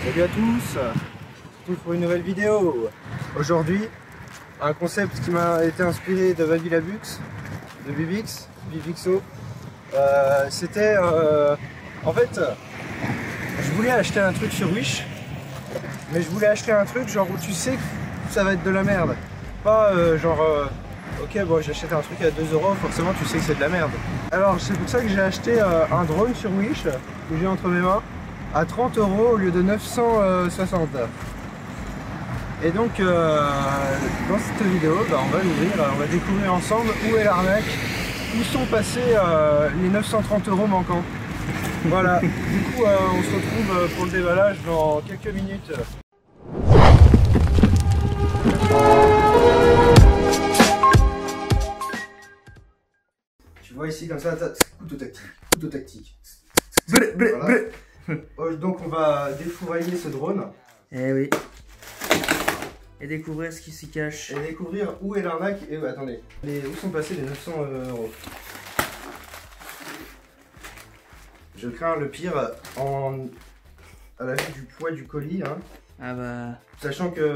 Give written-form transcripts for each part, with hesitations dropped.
Salut à tous, tout pour une nouvelle vidéo. Aujourd'hui, un concept qui m'a été inspiré de Valvillabux, de Vivixo. C'était en fait, je voulais acheter un truc sur Wish, mais je voulais acheter un truc genre où tu sais que ça va être de la merde. Pas ok bon j'achète un truc à 2 €, forcément tu sais que c'est de la merde. Alors c'est pour ça que j'ai acheté un drone sur Wish, que j'ai entre mes mains, à 30 € au lieu de 960. Et donc dans cette vidéo, on va l'ouvrir, on va découvrir ensemble où est l'arnaque, où sont passés les 930 € manquants. Voilà, du coup on se retrouve pour le déballage dans quelques minutes. Tu vois ici comme ça, couteau tactique. Voilà. Donc on va défourailler ce drone. Eh oui. Et découvrir ce qui s'y cache. Et découvrir où est l'arnaque et attendez, où sont passés les 900 €. Je crains le pire à la vue du poids du colis. Hein. Ah bah... Sachant que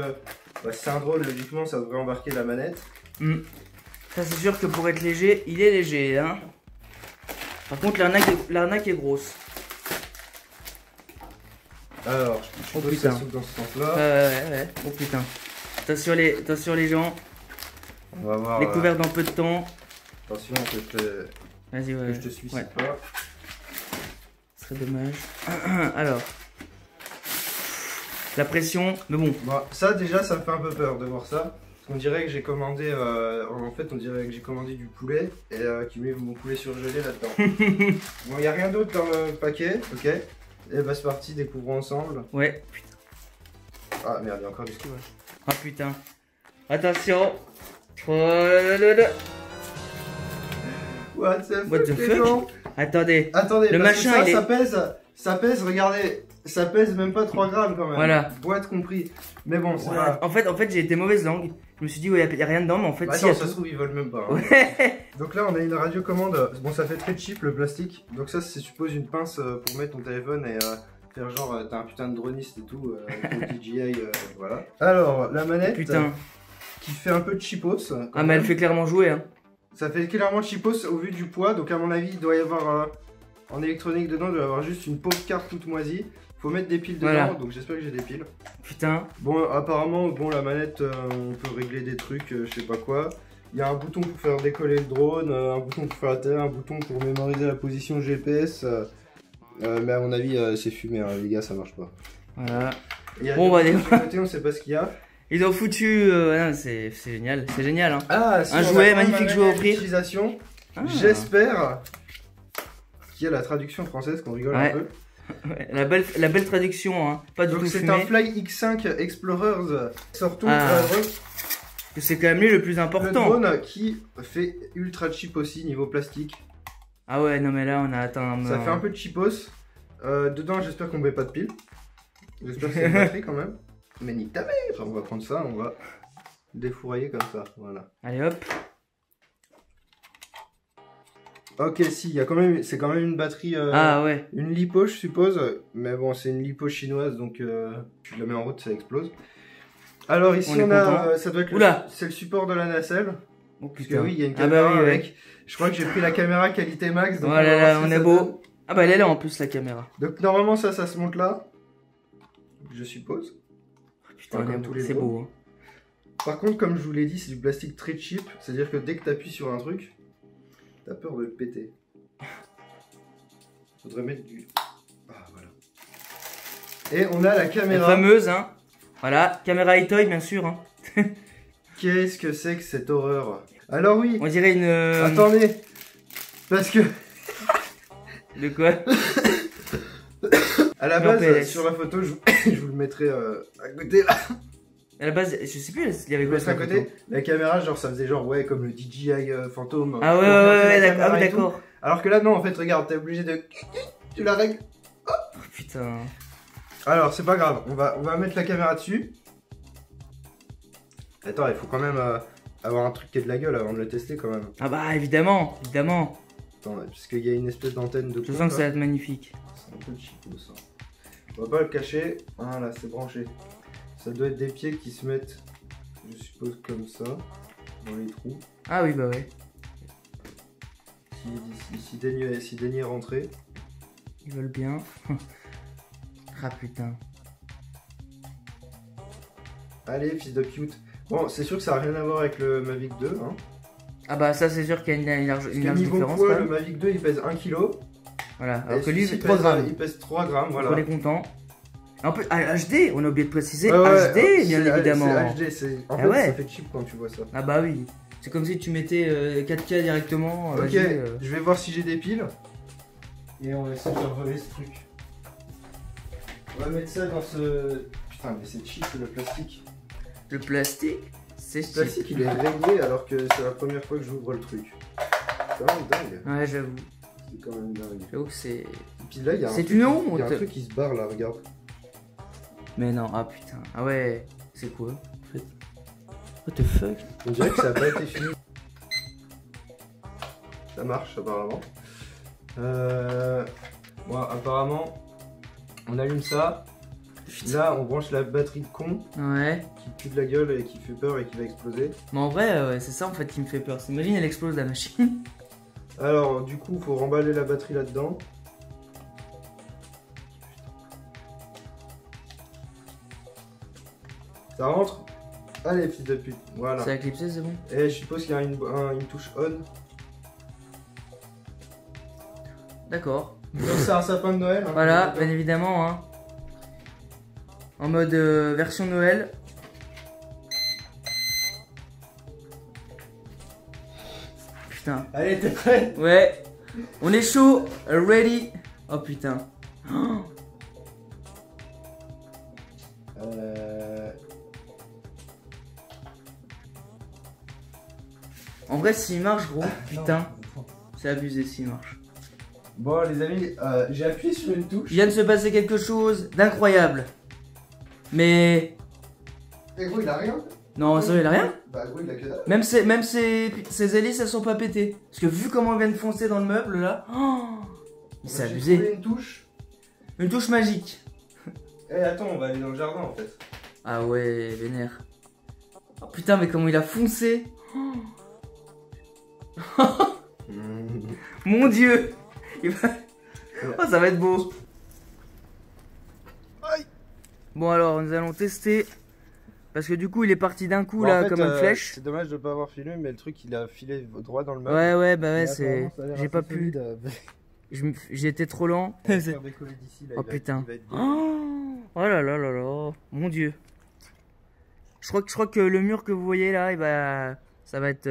si c'est un drone, logiquement ça devrait embarquer la manette. Ça c'est sûr que pour être léger, il est léger. Hein. Par contre l'arnaque est grosse. Alors, je suppose que ça saute dans ce sens-là. Ouais. Oh putain. Attention les gens. On va voir. Découvert dans peu de temps. Attention que je te suicide pas. Ce serait dommage. Alors. La pression, mais bon. Ça déjà, ça me fait un peu peur de voir ça. On dirait que j'ai commandé, en fait, on dirait que j'ai commandé du poulet et qu'ils mettent mon poulet surgelé là-dedans. Bon, il n'y a rien d'autre dans le paquet, ok. Et bah c'est parti, découvrons ensemble. Ouais, putain. Ah merde, il y a encore du ski. Ah putain. Attention. Oh là là là. What the fuck? Attendez, le machin ça pèse, regardez. Ça pèse même pas 3 grammes quand même. Voilà. Boîte compris. Mais bon, c'est voilà. En fait, j'ai été mauvaise langue. Je me suis dit, ouais, y a rien dedans, mais en fait, si. Attends, ça se trouve, ils volent même pas. Hein. Ouais. Donc là, on a une radiocommande. Bon, ça fait très cheap le plastique. Donc, ça, c'est suppose une pince pour mettre ton téléphone et faire genre, t'as un putain de droniste et tout. Avec ton DJI, voilà. Alors, la manette. Putain. Qui fait un peu de cheapos. Ah, mais elle fait clairement jouer, hein. Ça fait clairement cheapos au vu du poids. Donc, à mon avis, il doit y avoir. En électronique dedans, il doit y avoir juste une pauvre carte toute moisie. Faut mettre des piles dedans, voilà. Donc j'espère que j'ai des piles. Putain. Bon, apparemment, la manette, on peut régler des trucs, je sais pas quoi. Il y a un bouton pour faire décoller le drone, un bouton pour faire atterrir, un bouton pour mémoriser la position GPS. Mais à mon avis, c'est fumé, hein, les gars, ça marche pas. Voilà. Et bon, bah, sur le côté, on sait pas ce qu'il y a. Ils ont foutu. C'est génial, c'est génial. Hein. Ah, si, un jouet, magnifique jouet à offrir. Utilisation. J'espère qu'il y a la traduction française, qu'on rigole un peu. Ouais, la belle traduction, hein. Pas du tout fumé. C'est un Fly X5 Explorers. Sortons c'est quand même lui le plus important. Le drone qui fait ultra cheap aussi niveau plastique. Ah ouais, non mais là on a atteint. Ça fait un peu de cheapos. Dedans, j'espère qu'on met pas de pile. J'espère que c'est une batterie quand même. Mais nique ta mère. On va prendre ça, on va défourailler comme ça. Voilà. Allez hop. Ok, si, c'est quand même une batterie. Ah ouais. Une lipo, je suppose. Mais bon, c'est une lipo chinoise, donc tu la mets en route, ça explose. Alors ici, on a. Ça doit être c'est le support de la nacelle. Oh, parce que oui, il y a une caméra avec. Je crois que j'ai pris la caméra qualité max. Donc voilà, là, on est beau. Ah bah elle est là en plus la caméra. Donc normalement, ça se monte là. Je suppose. Oh, putain, c'est beau. Hein. Par contre, comme je vous l'ai dit, c'est du plastique très cheap. C'est-à-dire que dès que tu appuies sur un truc. T'as peur de le péter. Faudrait mettre du... Ah, voilà. Et on a la caméra. La fameuse, hein. Voilà, caméra Itoy, bien sûr. Hein. Qu'est-ce que c'est que cette horreur? Alors oui. On dirait une... Attendez. Parce que... De quoi? À la base, sur la photo, je vous le mettrai à côté là. À la base, je sais plus, il y avait quoi à côté. La caméra, genre, ça faisait genre, ouais, comme le DJI Phantom. Ah ouais, d'accord. Alors que là, non, en fait, regarde, t'es obligé de... Tu la règles. Oh, putain. Alors, c'est pas grave, on va mettre la caméra dessus. Attends, il faut quand même avoir un truc qui ait de la gueule avant de le tester quand même. Ah bah, évidemment. Attends, parce qu'il y a une espèce d'antenne de... Je sens que ça va être magnifique. C'est un peu cheap ça. On va pas le cacher. Ah là, c'est branché. Ça doit être des pieds qui se mettent, je suppose, comme ça, dans les trous. Ah oui, bah ouais. Si daigner rentrer. Ils veulent bien. Ah putain. Allez, fils de cute. Bon, c'est sûr que ça n'a rien à voir avec le Mavic 2. Hein. Ah bah ça c'est sûr qu'il y a une large niveau différence. poids, le Mavic 2 il pèse 1 kg. Voilà, alors que lui il fait 3 grammes. Il pèse 3 grammes, voilà. On est content. En plus, HD, on a oublié de préciser, ouais, HD bien évidemment. C'est HD, en fait ouais. ça fait cheap quand tu vois ça. Ah bah oui, c'est comme si tu mettais 4K directement. Ok, je vais voir si j'ai des piles. Et on va essayer de relever ce truc. On va mettre ça dans ce... Putain mais c'est cheap le plastique. Le plastique, c'est cheap. Le plastique il est réglé alors que c'est la première fois que j'ouvre le truc. C'est quand même dingue. Ouais j'avoue. C'est quand même dingue. J'avoue que c'est... Et puis là il y a c'est une honte. Il y a un truc qui se barre là, regarde. Mais non, ah putain. Ah ouais, c'est quoi en fait? What the fuck? On dirait que ça n'a pas été fini. Ça marche apparemment. Bon, apparemment, on allume ça. Là, on branche la batterie de con. Ouais. Qui pue de la gueule et qui fait peur et qui va exploser. Mais en vrai, ouais, c'est ça en fait qui me fait peur. Imagine, elle explose la machine. Alors, du coup, faut remballer la batterie là-dedans. Ça rentre? Allez, fils de pute. Voilà. C'est éclipsé, c'est bon? Et je suppose qu'il y a une touche on. D'accord. C'est un sapin de Noël. Hein, voilà, bien évidemment. Hein. En mode version Noël. Putain. Allez, t'es prêt? Ouais. On est chaud. Ready. Oh putain. Oh. En vrai, s'il marche, gros, putain. C'est abusé s'il marche. Bon, les amis, j'ai appuyé sur une touche. Il vient de se passer quelque chose d'incroyable. Mais. Et gros, il a rien. Non, sérieux, il a rien. Bah, gros, il a que dalle. Même ses hélices, elles sont pas pétées. Parce que vu comment il vient de foncer dans le meuble là. Oh, c'est abusé. J'ai une touche. Une touche magique. Eh, attends, on va aller dans le jardin en fait. Ah ouais, vénère. Oh putain, mais comment il a foncé. Mon dieu. Oh, ça va être beau. Bon alors, nous allons tester. Parce que du coup, il est parti d'un coup là, comme une flèche. C'est dommage de pas avoir filé, mais le truc il a filé droit dans le meuble. Ouais, bah ouais, c'est. J'ai pas pu. J'ai été trop lent. Oh putain. Oh là là là là. Mon dieu. Je crois que le mur que vous voyez là, ça va être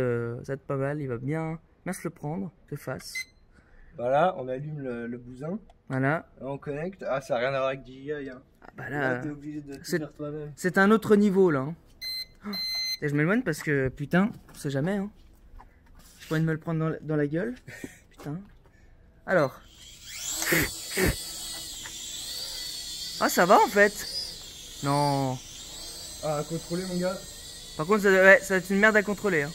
pas mal. Il va bien se le prendre de face. Voilà, on allume le bousin. Voilà. On connecte. Ah, ça n'a rien à voir avec DJI. Hein. Ah bah là, t'es obligé de tout faire toi-même. C'est un autre niveau là. Hein. Et je m'éloigne parce que putain, on sait jamais. Hein. Je pourrais me le prendre dans la gueule. Putain. Alors. Ah, ça va en fait. Non. Ah, à contrôler mon gars. Par contre, ça va être une merde à contrôler. Hein.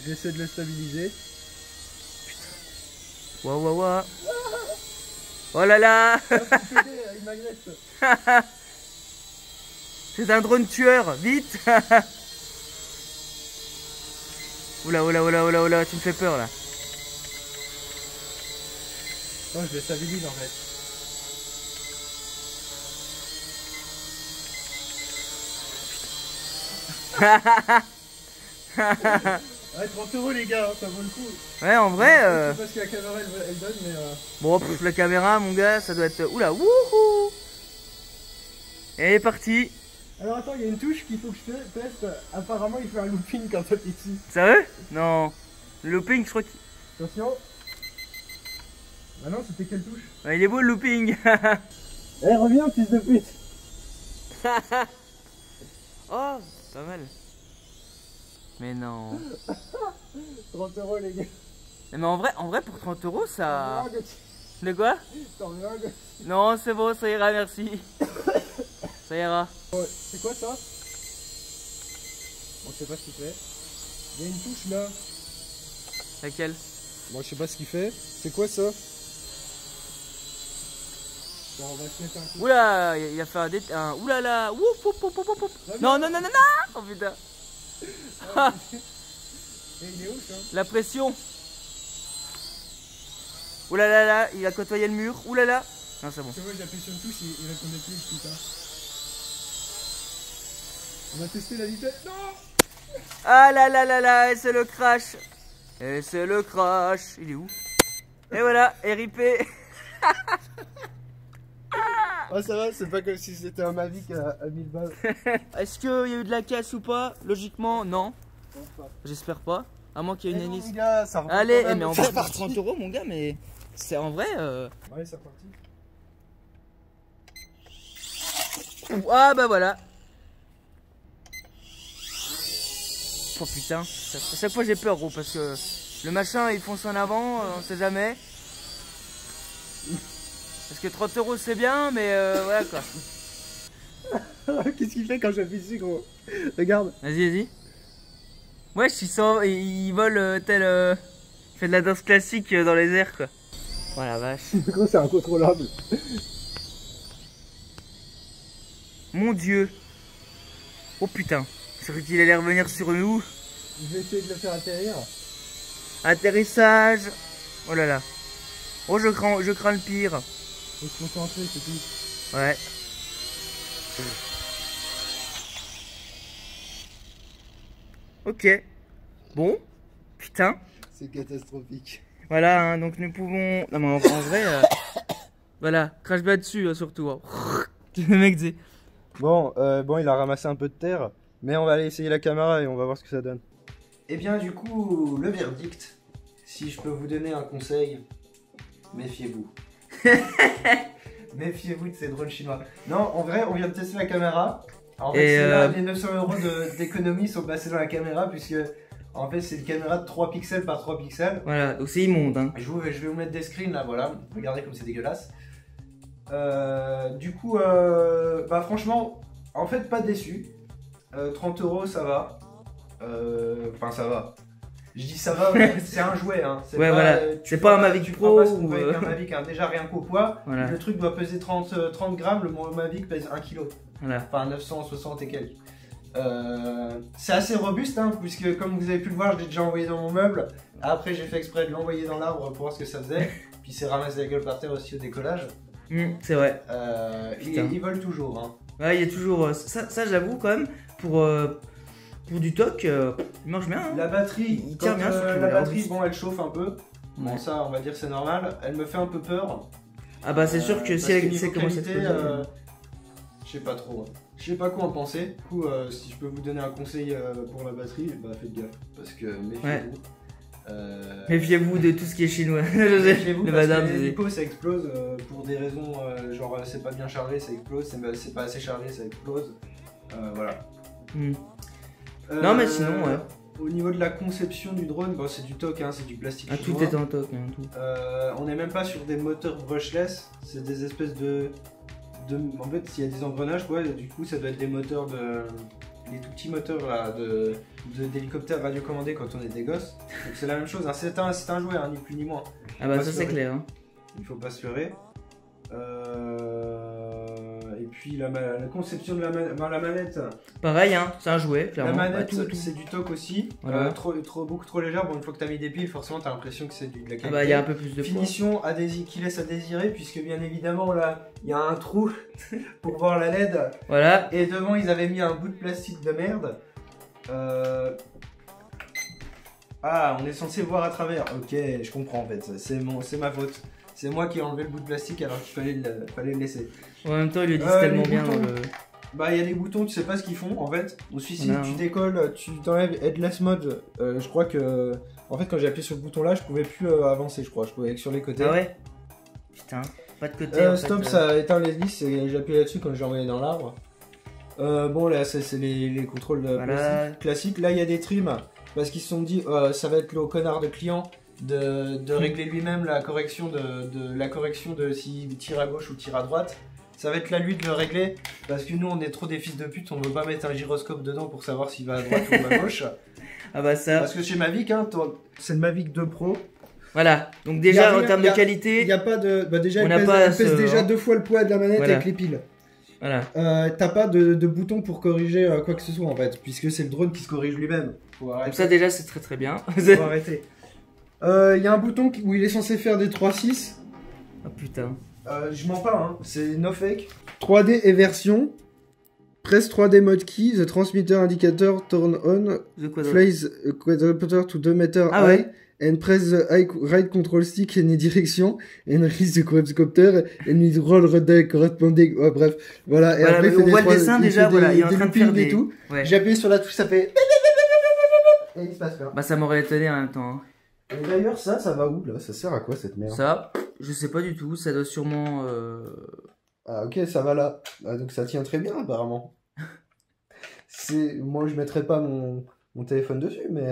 J'essaie de le stabiliser. Putain. Waouh. Oh là là. C'est un drone tueur, vite. Oula, tu me fais peur là. Non, je le stabilise en fait. Ouais, 30 € les gars, ça vaut le coup. Ouais, en vrai. Je sais pas ce que la caméra elle donne, mais. Bon, la caméra, mon gars, ça doit être. Oula, wouhou! Et elle est partie. Alors attends, il y a une touche qu'il faut que je teste. Apparemment, il fait un looping quand t'appuies ici. Sérieux? Non. Le looping, je crois qu'il. Attention. Ah non, c'était quelle touche? Ouais, il est beau le looping. Eh, reviens, fils de pute. Oh, pas mal. Mais non. 30 € les gars. Mais en vrai pour 30 € ça. De quoi? T'en veux un gars? Non, c'est bon, ça ira, merci. Ça ira. C'est quoi ça? Bon, je sais pas ce qu'il fait. Il y a une touche là. Laquelle? Bon, je sais pas ce qu'il fait. C'est quoi ça? Bon, on va se mettre un coup. Oula, il a fait un oulala. Ouf, ouf, ouf, ouf, ouf. Non, non, non, non, non. Oh putain. Et il est où ça? La pression. Oulala, là, il a côtoyé le mur. Oulala. Non, c'est bon. Tu vois, j'appuie sur une touche, il répondait plus, putain. On va tester la vitesse. Non! Ah là là là là, et c'est le crash. Et c'est le crash. Il est où? Et voilà, RIP. Ah ça va, c'est pas comme si c'était un Mavic à 1000 balles. Est-ce qu'il y a eu de la casse ou pas? Logiquement, non. J'espère pas. À moins qu'il y ait une hélice. Allez, mais en vrai, 30 € mon gars, mais c'est en vrai. Ouais, c'est reparti. Ah bah voilà. Oh putain, à chaque fois j'ai peur gros parce que le machin il fonce en avant, on sait jamais. Parce que 30 € c'est bien, mais voilà quoi. Qu'est-ce qu'il fait quand j'appuie dessus gros? Regarde. Vas-y, vas-y. Wesh, il vole tel. Il fait de la danse classique dans les airs quoi. Oh la vache. Gros, c'est incontrôlable. Mon dieu. Oh putain. C'est vrai qu'il allait revenir sur nous. Je vais essayer de le faire atterrir. Atterrissage. Oh là là. Oh, je crains le pire. Faut se concentrer, c'est tout. Ouais. Ok. Bon. Putain. C'est catastrophique. Voilà, hein, donc nous pouvons... Non mais en vrai... Voilà, crache pas dessus hein, surtout. Hein. Le mec dit... Bon, il a ramassé un peu de terre, mais on va aller essayer la caméra et on va voir ce que ça donne. Et bien du coup, le verdict, si je peux vous donner un conseil, méfiez-vous. Méfiez-vous de ces drones chinois. Non, en vrai, on vient de tester la caméra. En fait, là, les 900 € d'économie sont passés dans la caméra puisque en fait c'est une caméra de 3 pixels par 3 pixels. Voilà, donc c'est immonde. Hein. Je vais vous mettre des screens là, voilà. Regardez comme c'est dégueulasse. Du coup, bah franchement, en fait pas déçu. 30 € ça va. Enfin ça va. Je dis ça va, c'est un jouet. Hein. Ouais, pas, voilà. C'est pas un Mavic Pro. Ou avec un Mavic, hein. Déjà rien qu'au poids, voilà. Le truc doit peser 30 grammes, le Mavic pèse 1 kg. Voilà. Enfin 960 et quelques. C'est assez robuste, hein, puisque comme vous avez pu le voir, je l'ai déjà envoyé dans mon meuble. Après, j'ai fait exprès de l'envoyer dans l'arbre pour voir ce que ça faisait. Puis c'est ramassé la gueule par terre aussi au décollage. C'est vrai. Ils volent toujours. Hein. Ouais, il y a toujours. Ça j'avoue quand même, pour du toc, il marche bien. Hein. La batterie, il tient bien. La batterie, bon, elle chauffe un peu. Bon, ça, on va dire c'est normal. Elle me fait un peu peur. Ah bah c'est sûr que si elle commence à être je sais pas trop. Je sais pas quoi en penser. Du coup, si je peux vous donner un conseil pour la batterie, bah faites gaffe. Parce que méfiez-vous. Méfiez-vous de tout ce qui est chinois. Méfiez-vous parce que les hélicos ça explose pour des raisons genre c'est pas bien chargé, ça explose. C'est pas assez chargé, ça explose. Voilà. Non mais sinon ouais. Au niveau de la conception du drone, bon, c'est du TOC, hein, c'est du plastique chinois. Tout est en TOC. Hein, tout. On n'est même pas sur des moteurs brushless, c'est des espèces de... En fait, s'il y a des engrenages, quoi, du coup, ça doit être des moteurs de... Les tout petits moteurs là, d'hélicoptères radiocommandés quand on est des gosses. Donc c'est la même chose, hein. C'est un jouet, hein, ni plus ni moins. Ah bah ça c'est clair. Hein. Il faut pas se leurrer. Et puis la conception de la manette. Pareil, hein, c'est un jouet, clairement. La manette, c'est du TOC aussi. Voilà. Beaucoup trop légère. Bon, une fois que tu as mis des piles, forcément, tu as l'impression que c'est de la qualité. Ah bah, il y a un peu plus de finition qui laisse à désirer, puisque bien évidemment, là, il y a un trou pour voir la LED. Voilà. Et devant, ils avaient mis un bout de plastique de merde. Ah, on est censé voir à travers. Ok, je comprends en fait. C'est ma faute. C'est moi qui ai enlevé le bout de plastique alors qu'il fallait le laisser. En même temps, il le dit tellement bien dans le... Bah, il y a des boutons, tu sais pas ce qu'ils font en fait. Donc, si tu décolles, tu t'enlèves Headless Mode. Je crois que. En fait, quand j'ai appuyé sur le bouton là, je pouvais plus avancer, je crois. Je pouvais être sur les côtés. Ah ouais? Putain, pas de côté. Stop, ça éteint les hélices et j'ai appuyé là-dessus quand j'ai envoyé dans l'arbre. Bon, là, c'est les contrôles classiques. Là, il y a des trims parce qu'ils se sont dit, ça va être le connard de client. De régler lui-même la correction de s'il tire à gauche ou tire à droite. Ça va être là lui de le régler parce que nous on est trop des fils de pute, on veut pas mettre un gyroscope dedans pour savoir s'il va à droite ou à gauche. Ah bah ça. Parce que chez Mavic, hein, c'est le Mavic 2 Pro. Voilà, donc déjà en termes de qualité, il n'y a pas de. Bah déjà, on elle pèse déjà 2 fois le poids de la manette voilà. avec les piles. Voilà. T'as pas de bouton pour corriger quoi que ce soit en fait, puisque c'est le drone qui se corrige lui-même. Donc ça déjà c'est très bien. Faut arrêter. Il y a un bouton où il est censé faire des 3.6. Oh putain. Je mens pas, hein. C'est no fake. 3D et version. Press 3D mode key, the transmitter indicator turn on, flies a quadrupter to 2 meters high, and press the right control stick in any direction, and release the quadcopter, and it roll the corresponding. Ouais, bref, voilà. Et après, on voit le dessin déjà, voilà, il est en train de faire des. Tout. Ouais. J'ai appuyé sur la touche, ça fait. Et il se passe rien. Bah, ça m'aurait étonné en même temps. Et d'ailleurs, ça va où là? Ça sert à quoi cette merde? Ça, je sais pas du tout, ça doit sûrement. Ah, ok, ça va là. Ah, donc ça tient très bien apparemment. Moi je mettrais pas mon téléphone dessus, mais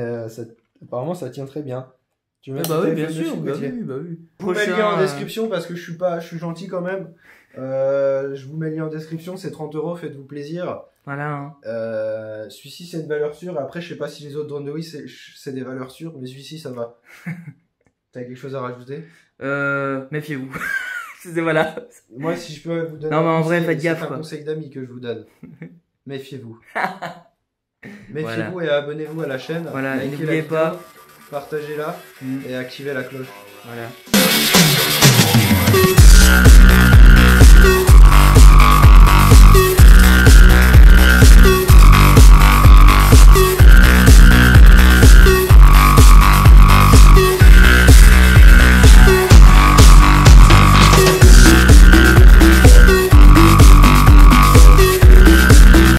apparemment ça tient très bien. Tu mets bah oui, bien sûr, bah oui. Je vous mets le lien en description parce que je suis gentil quand même. Je vous mets le lien en description, c'est 30 €, faites-vous plaisir. Voilà. Celui-ci c'est une valeur sûre. Après, je sais pas si les autres drones de Wii c'est des valeurs sûres, mais celui-ci ça va. T'as quelque chose à rajouter? Méfiez-vous. Voilà. Moi, si je peux vous donner non, mais en vrai, faites gaffe. C'est un conseil d'amis que je vous donne. Méfiez-vous. Méfiez-vous et abonnez-vous à la chaîne. Voilà, n'oubliez pas. Partagez-la et activez la cloche. Voilà.